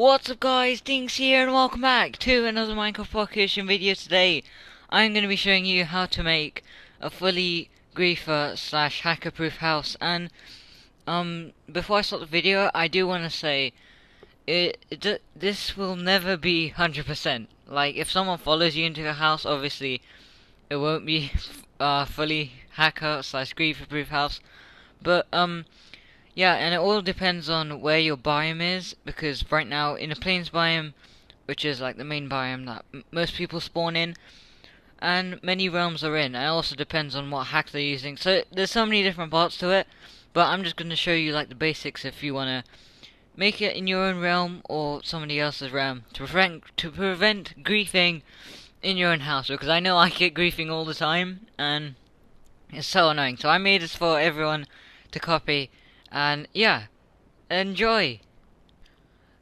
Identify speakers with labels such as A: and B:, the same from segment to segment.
A: What's up guys, Dinkze here and welcome back to another Minecraft podcast video. Today I'm going to be showing you how to make a fully griefer slash hacker proof house. And before I start the video, I do want to say this will never be 100%. Like, if someone follows you into a house, obviously it won't be fully hacker slash griefer proof house. But yeah, and it all depends on where your biome is, because right now in the plains biome, which is like the main biome that most people spawn in, and many realms are in, it also depends on what hack they're using. So there's so many different parts to it, but I'm just going to show you like the basics if you want to make it in your own realm or somebody else's realm to prevent griefing in your own house, because I know I get griefing all the time and it's so annoying. So I made this for everyone to copy. And yeah, enjoy!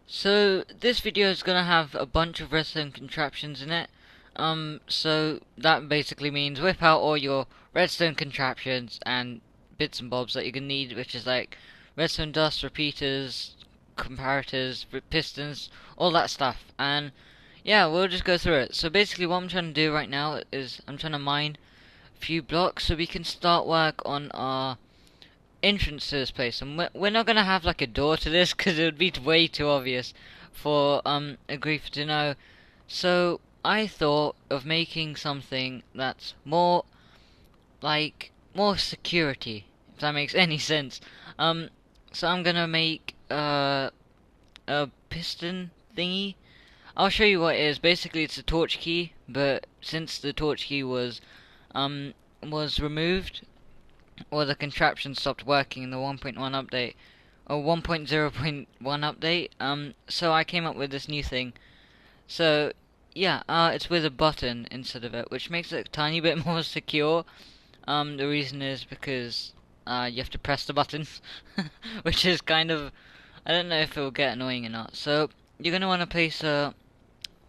A: So this video is gonna have a bunch of redstone contraptions in it. So that basically means whip out all your redstone contraptions and bits and bobs that you're gonna need, which is like redstone dust, repeaters, comparators, pistons, all that stuff. And yeah, we'll just go through it. So basically what I'm trying to do right now is I'm trying to mine a few blocks so we can start work on our entrance to this place. And we're not gonna have like a door to this because it would be way too obvious for a griefer to know. So I thought of making something that's more like more security, if that makes any sense. So I'm gonna make a piston thingy. I'll show you what it is. Basically it's a torch key, but since the torch key was removed, or the contraption stopped working in the 1.1 update, or 1.0.1 update, so I came up with this new thing. So yeah, it's with a button instead of it, which makes it a tiny bit more secure. The reason is because you have to press the button, which is kind of, I don't know if it will get annoying or not. So you're gonna want to place a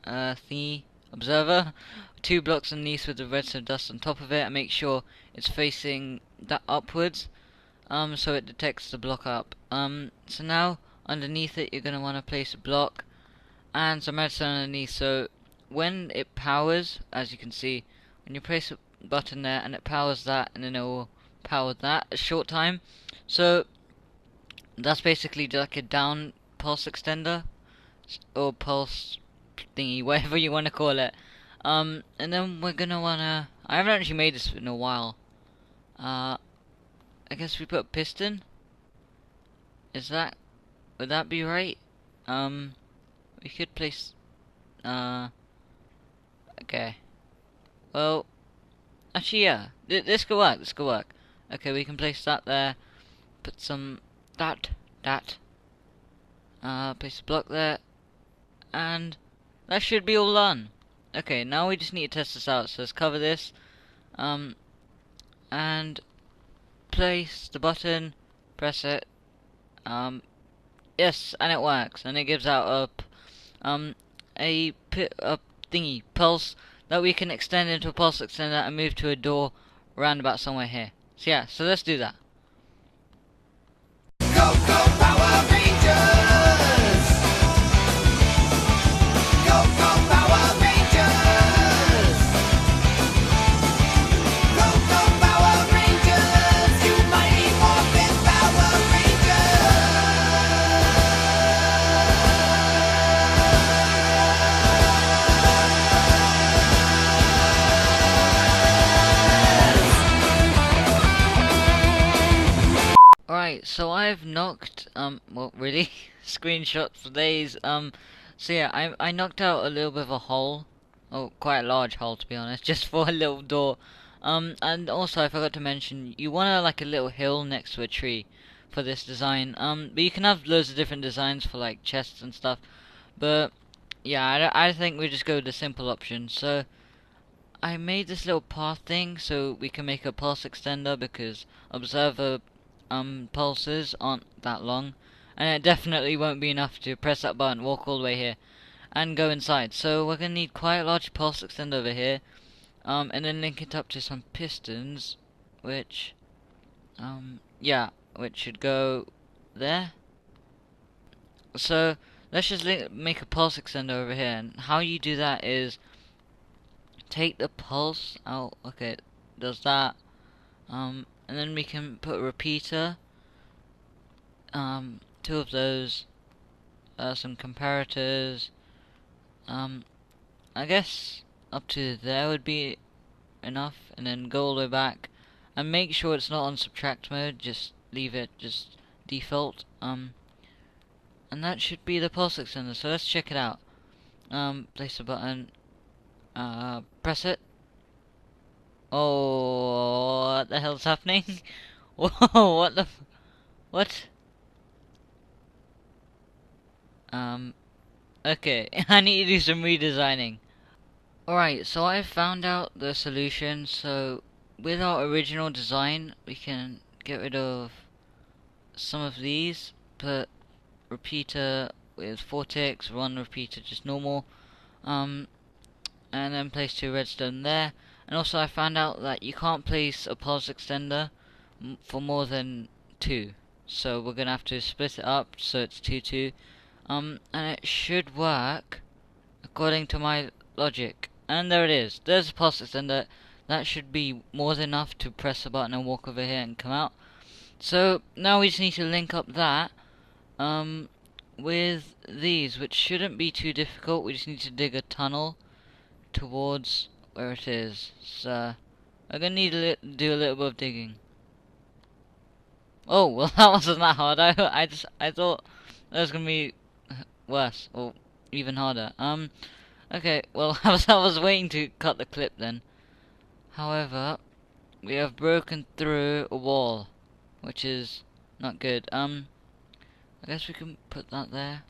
A: thingy observer 2 blocks underneath with the redstone dust on top of it, and make sure it's facing that upwards, so it detects the block up. So now underneath it you're gonna want to place a block and some redstone underneath, so when it powers, as you can see, when you place a button there and it powers that, and then it will power that a short time. So that's basically like a down pulse extender or pulse thingy, whatever you want to call it. And then we're gonna wanna, I haven't actually made this in a while. I guess we put a piston. Would that be right? We could place, okay. Well, actually yeah, this could work, Okay, we can place that there. Put some, place a block there. And that should be all done. Okay, now we just need to test this out. So let's cover this, and place the button, press it, yes, and it works, and it gives out a thingy pulse that we can extend into a pulse extender and move to a door around about somewhere here. So yeah, so let's do that.
B: Go, go, Power Rangers! Go, go, Power Rangers! Go, go, Power Rangers! You mighty morphin Power
A: Alright, so I've knocked, well, really, screenshot for days, so yeah, I knocked out a little bit of a hole, oh, quite a large hole to be honest, just for a little door, and also I forgot to mention, you want like a little hill next to a tree for this design, but you can have loads of different designs for like chests and stuff, but yeah, I think we just go with the simple option. So I made this little path thing so we can make a pulse extender, because observer pulses aren't that long, and it definitely won't be enough to press that button, walk all the way here, and go inside. So we're gonna need quite a large pulse extender over here, and then link it up to some pistons, which, yeah, which should go there. So let's just make a pulse extender over here. And how you do that is take the pulse out. Okay, does that. And then we can put a repeater. Two of those. Some comparators. I guess up to there would be enough, and then go all the way back and make sure it's not on subtract mode. Just leave it just default. And that should be the pulse extender. So let's check it out. Place a button. Press it. Oh, what the hell's happening? Whoa, what the what? Okay, I need to do some redesigning. Alright, so I found out the solution. So with our original design, we can get rid of some of these, put repeater with 4 ticks, one repeater just normal, and then place 2 redstone there. And also I found out that you can't place a pulse extender for more than 2, so we're gonna have to split it up so it's 2 2, and it should work according to my logic. And there it is. There's a pulse extender. That should be more than enough to press a button and walk over here and come out. So now we just need to link up that with these, which shouldn't be too difficult. We just need to dig a tunnel towards where it is. So I'm gonna need to do a little bit of digging. Oh well, that wasn't that hard. I thought that was gonna be worse or even harder. Okay, well I was waiting to cut the clip then. However, we have broken through a wall, which is not good. I guess we can put that there.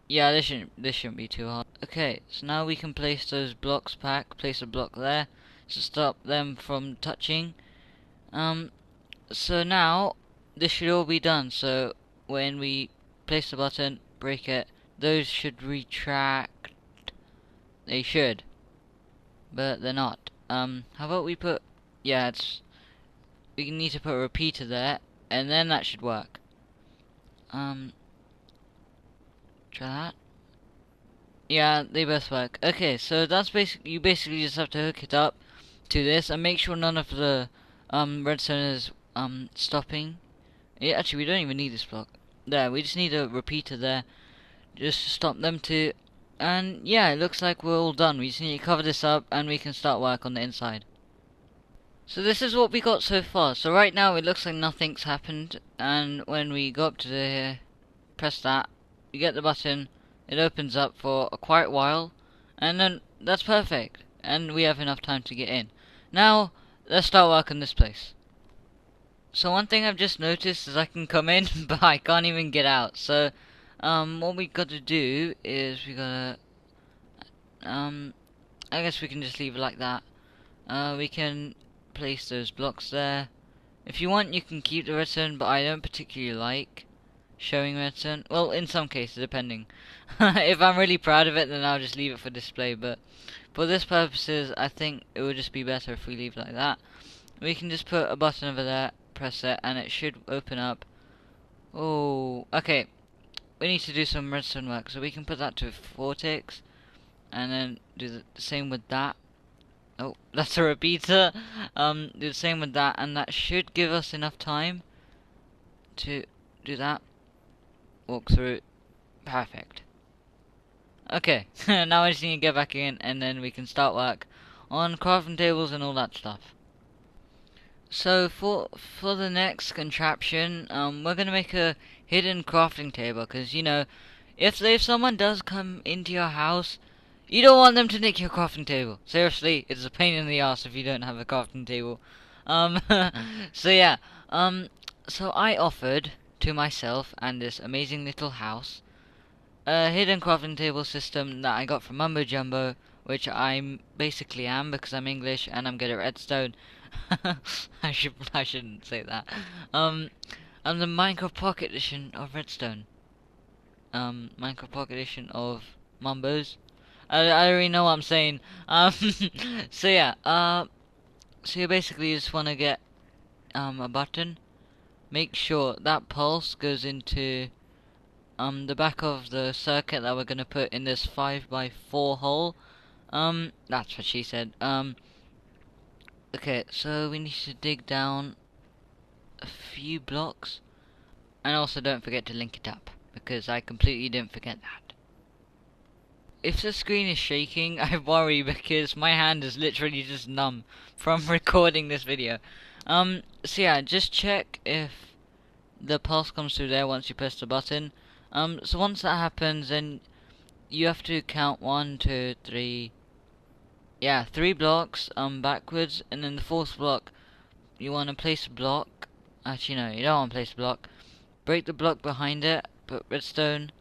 A: Yeah, this shouldn't be too hard. Okay, so now we can place those blocks back. Place a block there to stop them from touching. So now this should all be done. So when we place the button, break it, those should retract. They should, but they're not. How about we put? Yeah, we need to put a repeater there, and then that should work. Try that. Yeah, they both work. Okay, so that's basically, you basically just have to hook it up to this and make sure none of the redstone is stopping. Yeah, actually we don't even need this block. There, we just need a repeater there just to stop them two. And yeah, it looks like we're all done. We just need to cover this up and we can start work on the inside. So this is what we got so far. So right now it looks like nothing's happened, and when we go up to the press that, you get the button, it opens up for a quiet while, and then that's perfect, and we have enough time to get in. Now let's start work on this place. So one thing I've just noticed is I can come in but I can't even get out. So what we got to do is we gotta I guess we can just leave it like that. We can place those blocks there. If you want, you can keep the redstone, but I don't particularly like showing redstone. Well, in some cases, depending. If I'm really proud of it, then I'll just leave it for display, but for this purposes, I think it would just be better if we leave it like that. We can just put a button over there, press it, and it should open up. Oh, okay. We need to do some redstone work, so we can put that to 4 ticks, and then do the same with that. Oh, that's a repeater. Do the same with that, and that should give us enough time to do that. Walk through. Perfect. Okay, now I just need to get back in, and then we can start work on crafting tables and all that stuff. So for the next contraption, we're gonna make a hidden crafting table, because you know, if someone does come into your house, you don't want them to nick your crafting table. Seriously, it's a pain in the ass if you don't have a crafting table. So yeah, so I offered to myself and this amazing little house a hidden crafting table system that I got from Mumbo Jumbo, which I'm basically am because I'm English and I'm good at Redstone. I shouldn't say that. I'm the Minecraft Pocket Edition of Redstone. Minecraft Pocket Edition of Mumbos. I already know what I'm saying. So yeah, so you basically just want to get a button. Make sure that pulse goes into the back of the circuit that we're gonna put in this 5x4 hole. That's what she said. Okay, so we need to dig down a few blocks, and also don't forget to link it up, because I completely didn't forget that. If the screen is shaking, I worry because my hand is literally just numb from recording this video. So yeah, just check if the pulse comes through there once you press the button. So once that happens, then you have to count 1, 2, 3. Yeah, 3 blocks backwards, and then the fourth block you want to place a block. Actually, no, you don't want to place a block. Break the block behind it, put redstone,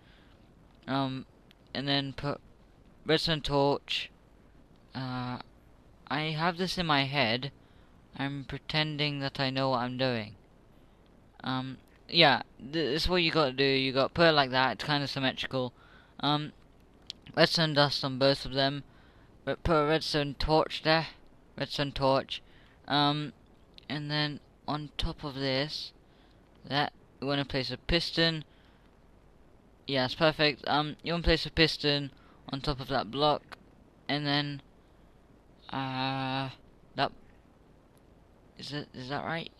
A: and then put redstone torch. I have this in my head. I'm pretending that I know what I'm doing. Yeah, this is what you got to do. You got to put it like that. It's kind of symmetrical. Redstone dust on both of them. Put a redstone torch there. Redstone torch. And then on top of this, that you want to place a piston. Yeah, it's perfect. You want to place a piston on top of that block, and then that is that right?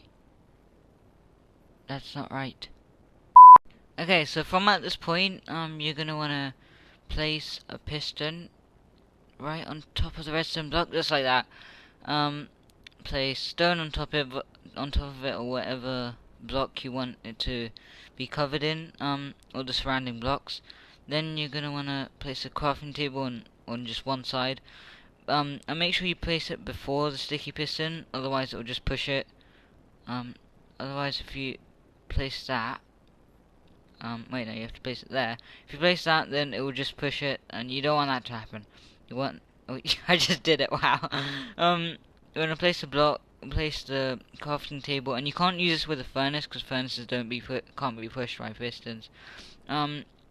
A: That's not right. Okay, so from at this point, you're gonna wanna place a piston right on top of the redstone block, just like that. Place stone on top of it, or whatever block you want it to be covered in, or the surrounding blocks. Then you're gonna wanna place a crafting table on just one side. And make sure you place it before the sticky piston, otherwise it will just push it. Otherwise, if you place that, wait, no, you have to place it there. If you place that, then it will just push it, and you don't want that to happen. You want, oh, I just did it, wow. You want to place the block, place the crafting table, and you can't use this with a furnace, because furnaces can't be pushed by pistons.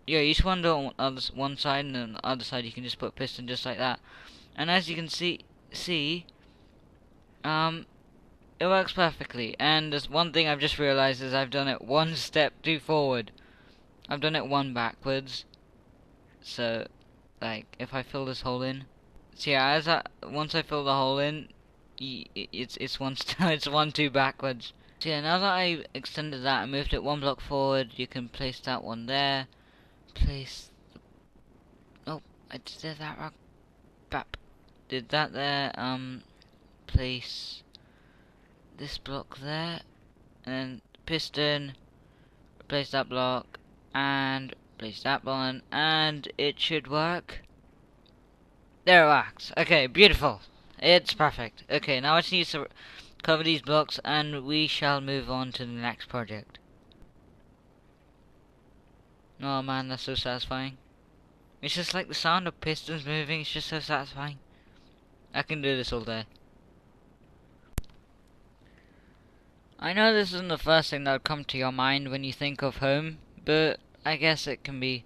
A: Yeah, you just want to do it on one side, and then the other side you can just put a piston just like that. And as you can see, it works perfectly. And there's one thing I've just realized is I've done it one step too forward. I've done it one backwards. So, like, if I fill this hole in, so yeah, once I fill the hole in, it's one it's 1, 2 backwards. So yeah, now that I extended that and moved it one block forward, you can place that one there. Oh, I did that wrong. Bap. Did that there. Place this block there, and piston. Place that block, and place that one, and it should work. There it works. Okay, beautiful. It's perfect. Okay, now I just need to cover these blocks, and we shall move on to the next project. Oh man, that's so satisfying. It's just like the sound of pistons moving, it's just so satisfying. I can do this all day. I know this isn't the first thing that would come to your mind when you think of home, but I guess it can be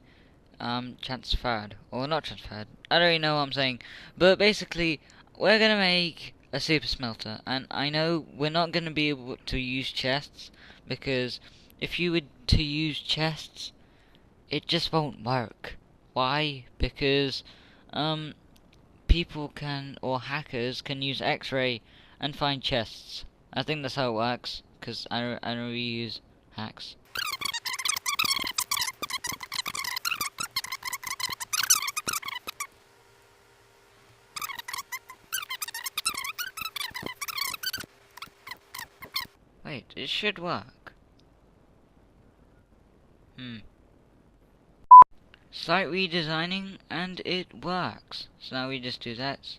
A: transferred, or not transferred. I don't really know what I'm saying, but basically we're gonna make a super smelter, and I know we're not gonna be able to use chests, because if you were to use chests, it just won't work. Why? Because people can, or hackers can, use X-ray and find chests. I think that's how it works, because I don't really use hacks. Wait, it should work. Slight redesigning, and it works. So now we just do that,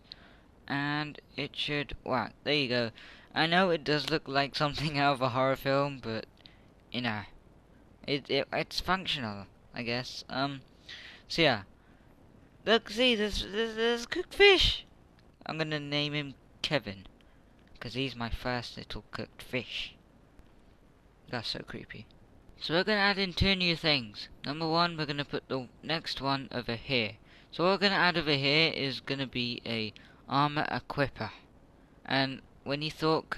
A: and it should work. There you go. I know it does look like something out of a horror film, but you know, it's functional, I guess. So yeah, look, see, there's cooked fish. I'm gonna name him Kevin, because he's my first little cooked fish. That's so creepy. So we're gonna add in 2 new things. Number 1, we're gonna put the next one over here. So what we're gonna add over here is gonna be a armor equipper. And when you thought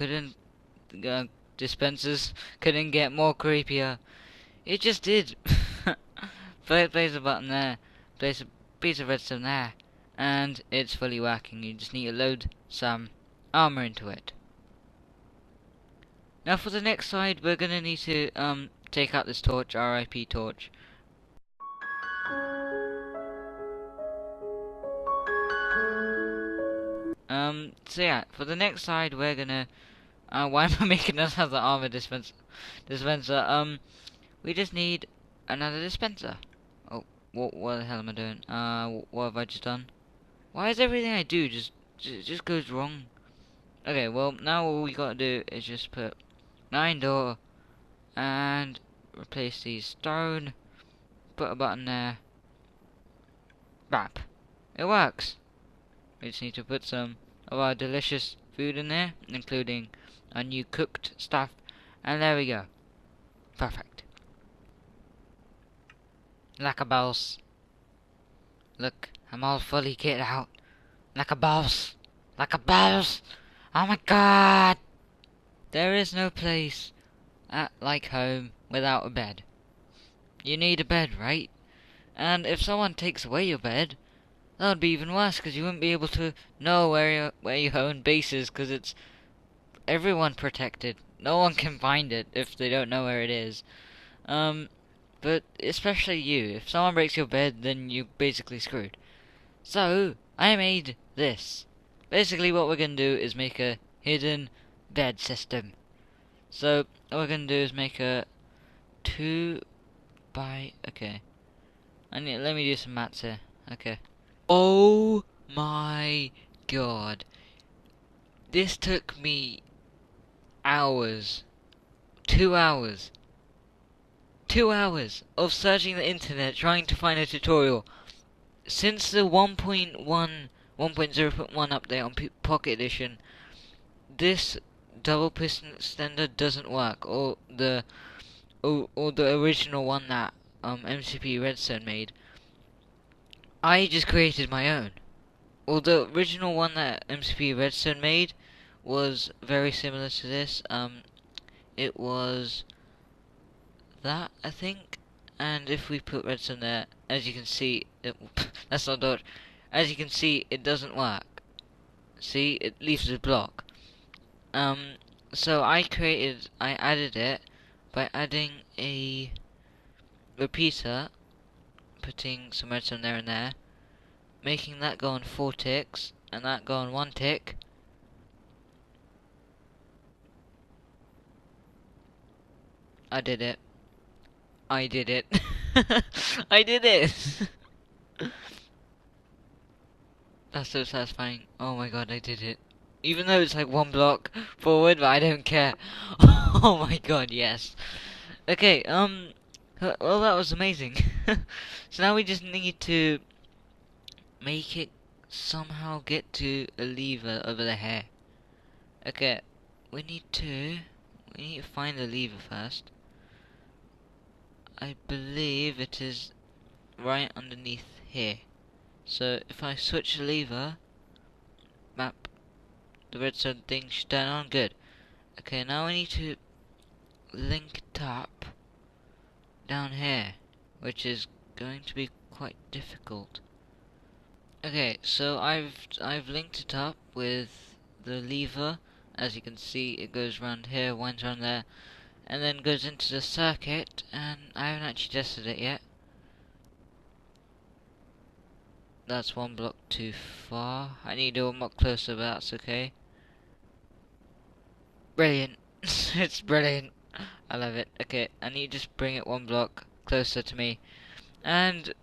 A: dispensers couldn't get more creepier, it just did. Place a button there, place a piece of redstone there, and it's fully working. You just need to load some armor into it. Now for the next side, we're gonna need to take out this torch, RIP torch. So yeah, for the next side, we're gonna why am I making another armor dispenser? We just need another dispenser. Oh, what the hell am I doing? What have I just done? Why is everything I do just goes wrong? Okay, well now all we gotta do is just put 9 door and replace these stone. Put a button there. Bap. It works. We just need to put some of our delicious food in there, including our new cooked stuff, and there we go. Perfect. Like a boss. Look, I'm all fully kitted out. Like a boss. Like a boss. Oh my god. There is no place like home without a bed. You need a bed, right? And if someone takes away your bed, that would be even worse, because you wouldn't be able to know where your own base is, because it's everyone protected. No one can find it if they don't know where it is. But especially you. If someone breaks your bed, then you're basically screwed. So, I made this. Basically what we're going to do is make a hidden bed system. So, what we're going to do is make a 2 by... Okay. Let me do some maths here. Okay. Oh my god. This took me hours. 2 hours. 2 hours of searching the internet trying to find a tutorial. Since the 1.1, 1.0.1 update on Pocket Edition, this double piston extender doesn't work, or the original one that MCPE Redstone made. I just created my own. Well, the original one that MCPE Redstone made was very similar to this. It was that, I think. And if we put redstone there, as you can see, that's not dodge. As you can see, it doesn't work. See, it leaves a block. So I added it by adding a repeater, putting some redstone there and there, making that go on 4 ticks, and that go on 1 tick. I did it. I did it. I did it! That's so satisfying. Oh my god, I did it. Even though it's like 1 block forward, but I don't care. Oh my god, yes. Okay, well that was amazing. So now we just need to make it somehow get to a lever over the hair. Okay, we need to find the lever first. I believe it is right underneath here. So if I switch the lever, map, the redstone thing should turn on. Good. Okay, now I need to link it up down here, which is going to be quite difficult. Okay, so I've linked it up with the lever. As you can see, it goes around here, winds around there, and then goes into the circuit, and I haven't actually tested it yet. That's 1 block too far. I need to go much closer, but that's okay. Brilliant. It's brilliant. I love it. Okay, I need to just bring it 1 block closer to me. And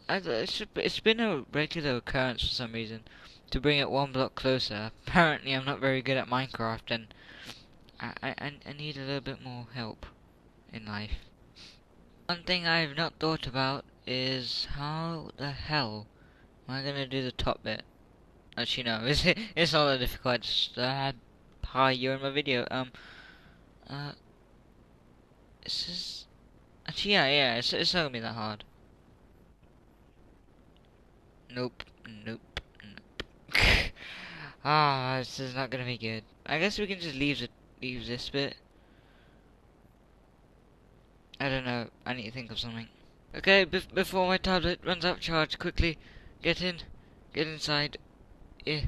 A: it's been a regular occurrence for some reason to bring it 1 block closer. Apparently I'm not very good at Minecraft, and I need a little bit more help in life. One thing I've not thought about is how the hell am I gonna do the top bit? Actually no, it's not that difficult. Just hi, you're in my video. This is actually yeah, it's not gonna be that hard. Nope, nope, nope. Ah, this is not gonna be good. I guess we can just leave this bit. I don't know. I need to think of something. Okay, before my tablet runs out of charge, quickly get in, get inside. Yeah.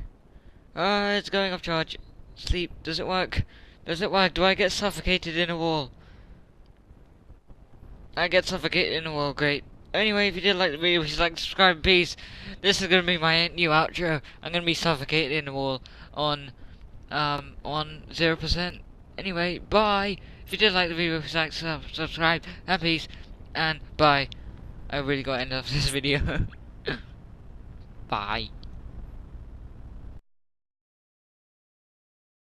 A: It's going off charge. Sleep. Does it work? Does it work? Do I get suffocated in a wall? I get suffocated in a wall. Great. Anyway, if you did like the video, please like, subscribe, peace. This is gonna be my new outro. I'm gonna be suffocated in a wall on 0%. Anyway, bye. If you did like the video, please like, subscribe, and peace, and bye. I really got to end off this video. Bye.